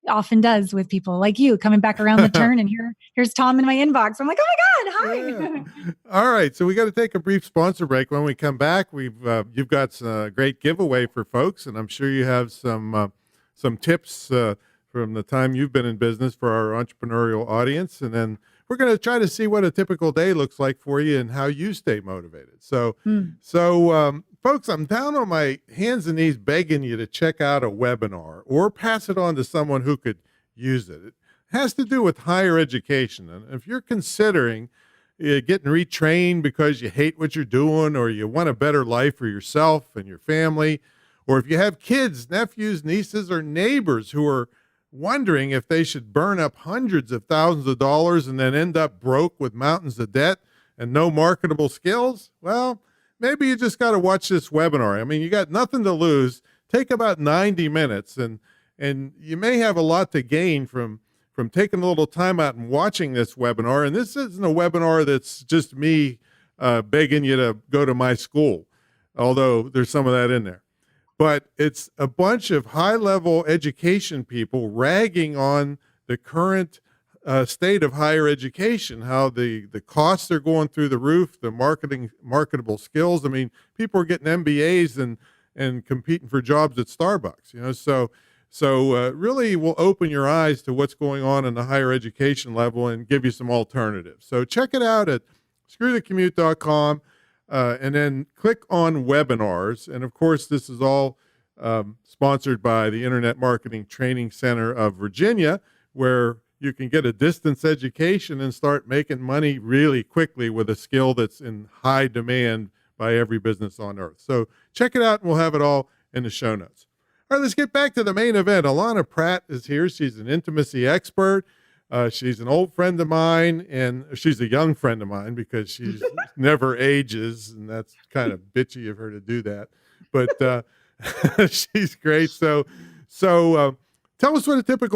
often does with people like you coming back around the turn, and here's Tom in my inbox. I'm like, oh my God, Yeah. hi. All right. So we got to take a brief sponsor break. When we come back, you've got some great giveaway for folks, and I'm sure you have some tips from the time you've been in business for our entrepreneurial audience. And then we're going to try to see what a typical day looks like for you and how you stay motivated. So folks, I'm down on my hands and knees begging you to check out a webinar or pass it on to someone who could use it. It has to do with higher education. And if you're considering getting retrained because you hate what you're doing or you want a better life for yourself and your family, or if you have kids, nephews, nieces, or neighbors who are wondering if they should burn up hundreds of thousands of dollars and then end up broke with mountains of debt and no marketable skills, well, maybe you just got to watch this webinar. I mean, you got nothing to lose. Take about 90 minutes, and you may have a lot to gain from taking a little time out and watching this webinar. And this isn't a webinar that's just me begging you to go to my school, although there's some of that in there. But it's a bunch of high-level education people ragging on the current state of higher education, how the costs are going through the roof, the marketable skills. I mean, people are getting MBAs and competing for jobs at Starbucks, you know, so really will open your eyes to what's going on in the higher education level and give you some alternatives. So check it out at screwthecommute.com. And then click on webinars. And of course, this is all sponsored by the Internet Marketing Training Center of Virginia, where you can get a distance education and start making money really quickly with a skill that's in high demand by every business on earth. So check it out, and we'll have it all in the show notes. All right, let's get back to the main event. Allana Pratt is here. She's an intimacy expert. She's an old friend of mine, and she's a young friend of mine because she's never ages, and that's kind of bitchy of her to do that. But she's great. So tell us what a typical